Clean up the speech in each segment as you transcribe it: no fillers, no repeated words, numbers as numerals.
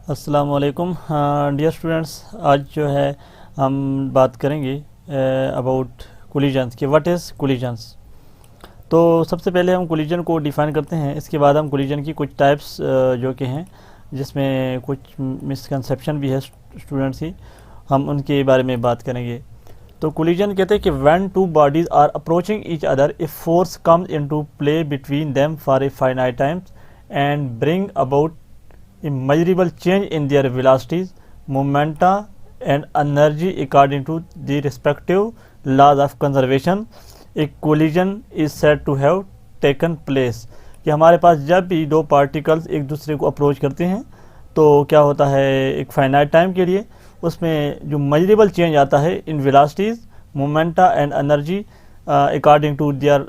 अस्सलाम वालेकुम dear students. आज जो है हम बात करेंगे अबाउट कोलिजन्स कि व्हाट इज़ कोलिजन्स। तो सबसे पहले हम कोलिजन को डिफ़ाइन करते हैं, इसके बाद हम कोलिजन की कुछ टाइप्स जो कि हैं जिसमें कुछ मिसकंसेप्शन भी है स्टूडेंट्स की, हम उनके बारे में बात करेंगे। तो कोलिजन कहते हैं कि when two bodies are approaching each other if force comes into play between them for a finite times and bring about immeasurable change in their velocities, momenta and energy according to the respective laws of conservation, a collision is said to have taken place। कि हमारे पास जब भी दो particles एक दूसरे को approach करते हैं तो क्या होता है, एक फाइनाइट टाइम के लिए उसमें जो मेजरेबल चेंज आता है in velocities, momenta and energy according to their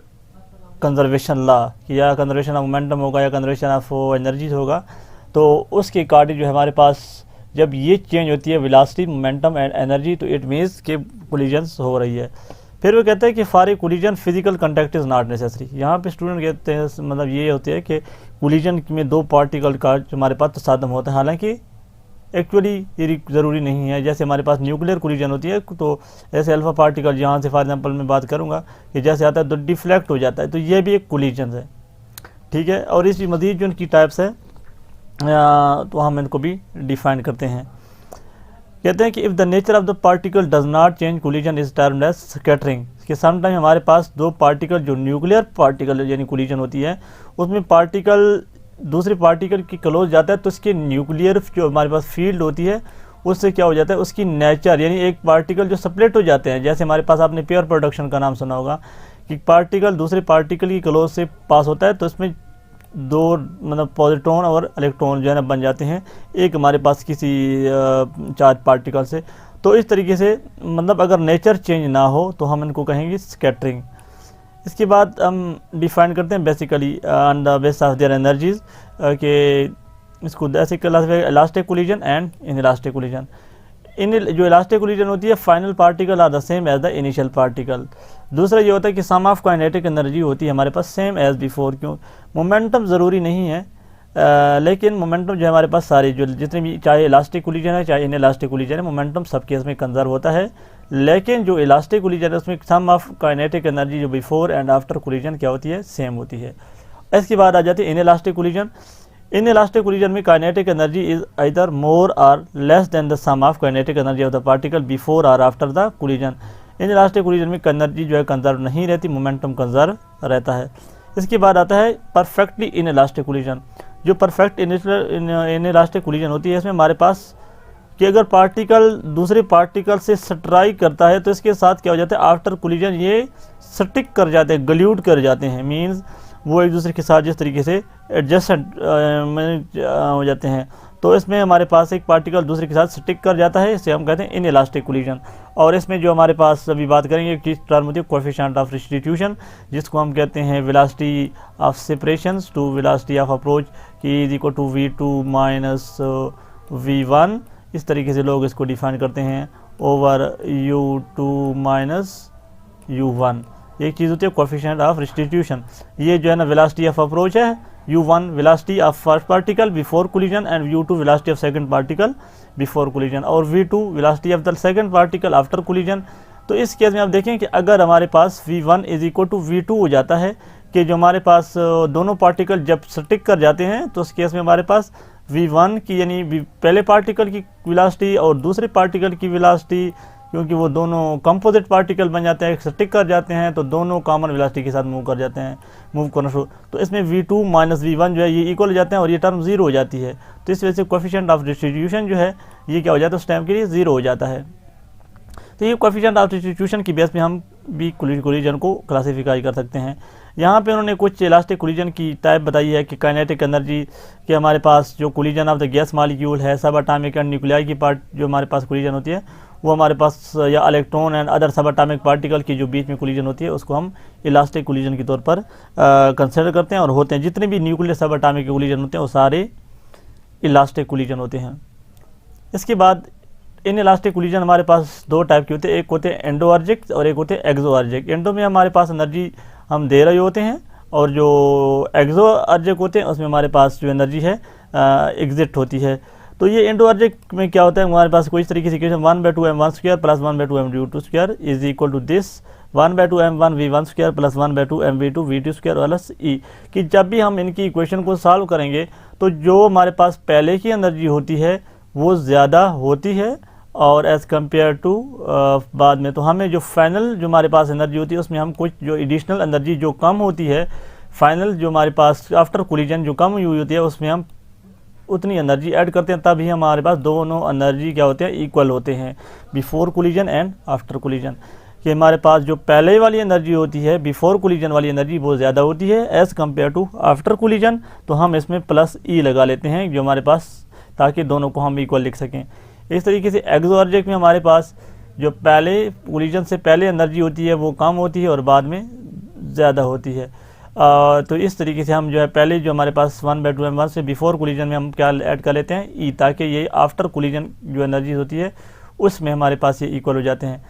conservation law, कि या कंजर्वेशन ऑफ मोमेंटम होगा या कंजर्वेशन ऑफ एनर्जी होगा। तो उसके अकॉर्डिंग जो हमारे पास जब ये चेंज होती है वेलोसिटी, मोमेंटम एंड एनर्जी, तो इट मीन्स कि कोलिजन्स हो रही है। फिर वो कहते हैं कि for a collision physical contact is not necessary. यहाँ पे स्टूडेंट कहते हैं, मतलब ये होती है कि कोलिजन में दो पार्टिकल का जो हमारे पास तसादम होता है, हालांकि एक्चुअली ये ज़रूरी नहीं है। जैसे हमारे पास न्यूक्लियर कोलिजन होती है, तो ऐसे अल्फा पार्टिकल यहाँ से फॉर एग्जाम्पल मैं बात करूँगा कि जैसे आता है तो डिफ्लेक्ट हो जाता है, तो ये भी एक कोलिजन है, ठीक है। और इसी मज़ीद जो उनकी टाइप्स है तो हम इनको भी डिफाइन करते हैं। कहते हैं कि if the nature of the particle does not change collision is termed as scattering. कि समटाइम हमारे पास दो पार्टिकल जो न्यूक्लियर पार्टिकल यानी कोलिजन होती है, उसमें पार्टिकल दूसरे पार्टिकल की क्लोज जाता है तो उसके न्यूक्लियर जो हमारे पास फील्ड होती है उससे क्या हो जाता है, उसकी नेचर यानी एक पार्टिकल जो स्प्लिट हो जाते हैं। जैसे हमारे पास आपने पेयर प्रोडक्शन का नाम सुना होगा कि पार्टिकल दूसरे पार्टिकल की क्लोज से पास होता है तो इसमें दो मतलब पॉजिट्रॉन और इलेक्ट्रॉन जो है ना बन जाते हैं एक हमारे पास किसी चार्ज पार्टिकल से। तो इस तरीके से मतलब अगर नेचर चेंज ना हो तो हम इनको कहेंगे स्कैटरिंग। इसके बाद हम डिफाइन करते हैं basically on the base of their energies के इसको ऐसे classify elastic collision and inelastic collision. इन जो इलास्टिक कोलिजन होती है final particle are the same as the initial particle. दूसरा ये होता है कि सम ऑफ काइनेटिक एनर्जी होती है हमारे पास सेम एज बिफोर। क्यों, मोमेंटम ज़रूरी नहीं है, लेकिन मोमेंटम जो है हमारे पास सारे जो जितने भी चाहे इलास्टिक कोलिजन है चाहे इनइलास्टिक कोलिजन है, मोमेंटम सब केस में कंजर्व होता है। लेकिन जो इलास्टिक कोलिजन है उसमें सम ऑफ काइनेटिक एनर्जी जो बिफोर एंड आफ्टर कोलिजन क्या होती है, सेम होती है। इसके बाद आ जाती है इनइलास्टिक कोलिजन। इनइलास्टिक कोलिजन में kinetic energy is either more और less than the sum of kinetic energy of the particle before और after the collision. Inelastic collision में एनर्जी जो है कंजर्व नहीं रहती, मोमेंटम कंजर्व रहता है। इसके बाद आता है परफेक्टली इनइलास्टिक कोलिजन। जो परफेक्ट इनइलास्टिक कोलिजन होती है इसमें हमारे पास कि अगर पार्टिकल दूसरे पार्टिकल से स्ट्राइक करता है तो इसके साथ क्या हो जाता है, आफ्टर कोलिजन ये स्टिक कर जाते हैं, गल्यूट कर जाते हैं, मीन्स वो एक दूसरे के साथ जिस तरीके से एडजस्ट हो जाते हैं। तो इसमें हमारे पास एक पार्टिकल दूसरे के साथ स्टिक कर जाता है, इसे हम कहते हैं इनइलास्टिक कोलिजन। और इसमें जो हमारे पास अभी बात करेंगे किस टर्म होती है, कोएफिशिएंट ऑफ रिस्टिट्यूशन, जिसको हम कहते हैं velocity of separation to velocity of approach की is equal to v2 minus v1। इस तरीके से लोग इसको डिफाइन करते हैं ओवर u2 माइनस u1। एक चीज़ होती है कोएफिशिएंट ऑफ रिस्टिट्यूशन, ये जो है ना वेलोसिटी ऑफ अप्रोच है, u1 velocity of first particle before collision and v2 velocity of second particle before collision और v2 velocity of the second particle after collision. तो इस केस में आप देखें कि अगर हमारे पास v1 is equal to v2 हो जाता है कि जो हमारे पास दोनों पार्टिकल जब स्टिक कर जाते हैं तो उस केस में हमारे पास v1 की यानी पहले पार्टिकल की वेलोसिटी और दूसरे पार्टिकल की वेलोसिटी, क्योंकि वो दोनों कंपोजिट पार्टिकल बन जाते हैं, स्टिक कर जाते हैं, तो दोनों कॉमन वेलोसिटी के साथ मूव कर जाते हैं, मूव करना शुरू। तो इसमें v2 माइनस v1 जो है ये इक्वल हो जाते हैं और ये टर्म जीरो हो जाती है। तो इस वजह से कोएफिशिएंट ऑफ डिस्ट्रीब्यूशन जो है ये क्या हो जाता है, उस टाइम के लिए जीरो हो जाता है। तो ये कोएफिशिएंट ऑफ डिस्ट्रीब्यूशन की बेस पे हम भी कोलिजन को क्लासीफाई कर सकते हैं। यहाँ पे उन्होंने कुछ इलास्टिक कोलिजन की टाइप बताई है कि काइनेटिक एनर्जी के हमारे पास जो collision of the gas molecule है, सब एटॉमिक एंड न्यूक्लियाई की पार्ट जो हमारे पास कोलिजन होती है वो हमारे पास या इलेक्ट्रॉन एंड अदर सब एटॉमिक पार्टिकल की जो बीच में कोलिजन होती है उसको हम इलास्टिक कोलिजन के तौर पर कंसिडर करते हैं और होते हैं। जितने भी न्यूक्लियर सब एटॉमिक कोलिजन होते हैं वो सारे इलास्टिक कोलिजन होते हैं। इसके बाद इनइलास्टिक कोलिजन हमारे पास दो टाइप के होते हैं, एक होते हैं एंडोअर्जिक और एक होते हैं एक्सोअर्जिक। एंडो में हमारे पास एनर्जी हम दे रहे होते हैं और जो एक्सोअर्जिक होते हैं उसमें हमारे पास जो एनर्जी है एग्जिट होती है। तो ये एंडोआर्जिक में क्या होता है, हमारे पास कोई इस तरीके से equation 1/2 m1 square plus 1/2 m2 square is equal to this 1/2 m1 v1 square plus 1/2 mv2 v2 square plus E, कि जब भी हम इनकी इक्वेशन को सॉल्व करेंगे तो जो हमारे पास पहले की एनर्जी होती है वो ज़्यादा होती है और एज़ कम्पेयर टू बाद में, तो हमें जो फाइनल जो हमारे पास एनर्जी होती है उसमें हम कुछ जो एडिशनल एनर्जी जो कम होती है, फाइनल जो हमारे पास आफ्टर कोलिजन जो कम हुई होती है उसमें हम उतनी एनर्जी ऐड करते हैं, तभी हमारे पास दोनों एनर्जी क्या होते हैं, इक्वल होते हैं, before collision and after collision. कि हमारे पास जो पहले वाली एनर्जी होती है, बिफोर कोलिजन वाली एनर्जी वो ज़्यादा होती है as compare to after collision, तो हम इसमें प्लस ई लगा लेते हैं जो हमारे पास, ताकि दोनों को हम इक्वल लिख सकें। इस तरीके से एक्सोआर्जिक में हमारे पास जो पहले कोलिजन से पहले एनर्जी होती है वो कम होती है और बाद में ज़्यादा होती है। तो इस तरीके से हम जो है पहले जो हमारे पास 1/2 m1 से बिफोर कोलिजन में हम क्या ऐड कर लेते हैं, ई, ताकि ये आफ्टर कोलिजन जो एनर्जी होती है उसमें हमारे पास ये इक्वल हो जाते हैं।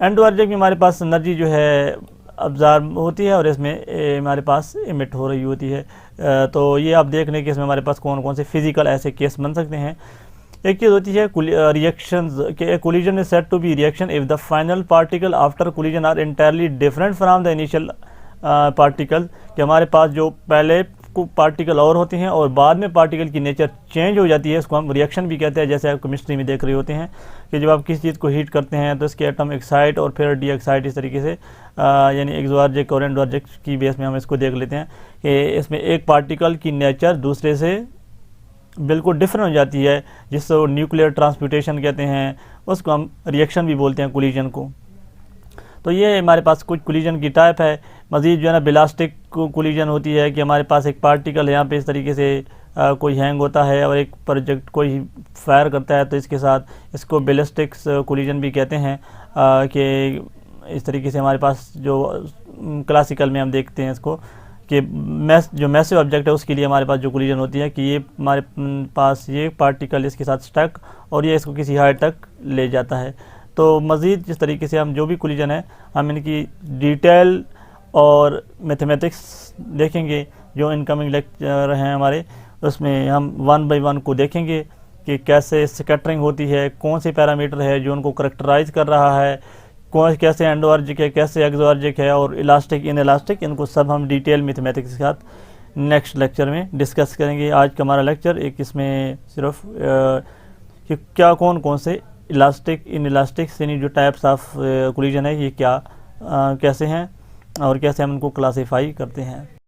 एंडोआर्जिक में हमारे पास एनर्जी जो है अब्जॉर्ब होती है और इसमें हमारे पास इमिट हो रही होती है। तो ये आप देख लें कि इसमें हमारे पास कौन कौन से फिजिकल ऐसे केस बन सकते हैं। एक चीज़ होती है रिएक्शंस के, collision is said to be reaction if the final particle after collision are entirely different from the initial particle, कि हमारे पास जो पहले पार्टिकल और होते हैं और बाद में पार्टिकल की नेचर चेंज हो जाती है, इसको हम रिएक्शन भी कहते हैं। जैसे आप केमिस्ट्री में देख रहे होते हैं कि जब आप किसी चीज़ को हीट करते हैं तो इसके एटम एक्साइट और फिर डी एक्साइट, इस तरीके से यानी एक्सोआर्जिक और एंडोआर्जिक की बेस में हम इसको देख लेते हैं कि इसमें एक पार्टिकल की नेचर दूसरे से बिल्कुल डिफरेंट हो जाती है, जिसको न्यूक्लियर ट्रांसम्यूटेशन कहते हैं, उसको हम रिएक्शन भी बोलते हैं कोलिजन को। तो ये हमारे पास कुछ कोलिजन की टाइप है। मज़ीद जो है ना बिलास्टिक कोलिजन होती है कि हमारे पास एक पार्टिकल यहाँ पे इस तरीके से कोई हैंग होता है और एक प्रोजेक्ट कोई फायर करता है, तो इसके साथ इसको बैलिस्टिक्स कोलिजन भी कहते हैं। कि इस तरीके से हमारे पास जो क्लासिकल में हम देखते हैं इसको कि जो मैसिव ऑब्जेक्ट है उसके लिए हमारे पास जो कोलिजन होती है कि ये हमारे पास ये पार्टिकल इसके साथ स्टक और ये इसको किसी हाइट तक ले जाता है। तो मज़ीद जिस तरीके से हम जो भी कोलिजन है हम इनकी डिटेल और मैथमेटिक्स देखेंगे। जो इनकमिंग लेक्चर हैं हमारे उसमें हम 1 by 1 को देखेंगे कि कैसे स्कैटरिंग होती है, कौन से पैरामीटर है जो उनको करेक्टराइज कर रहा है, कौन कैसे एंडोआर्जिक है, कैसे एक्सोआर्जिक है और इलास्टिक इन इलास्टिक, इनको सब हम डिटेल मैथमेटिक्स के साथ नेक्स्ट लेक्चर में डिस्कस करेंगे। आज का हमारा लेक्चर एक इसमें सिर्फ कि क्या कौन कौन से इलास्टिक इन इलास्टिक यानी जो टाइप्स ऑफ कोलिजन है ये क्या कैसे हैं और कैसे हम उनको क्लासीफाई करते हैं।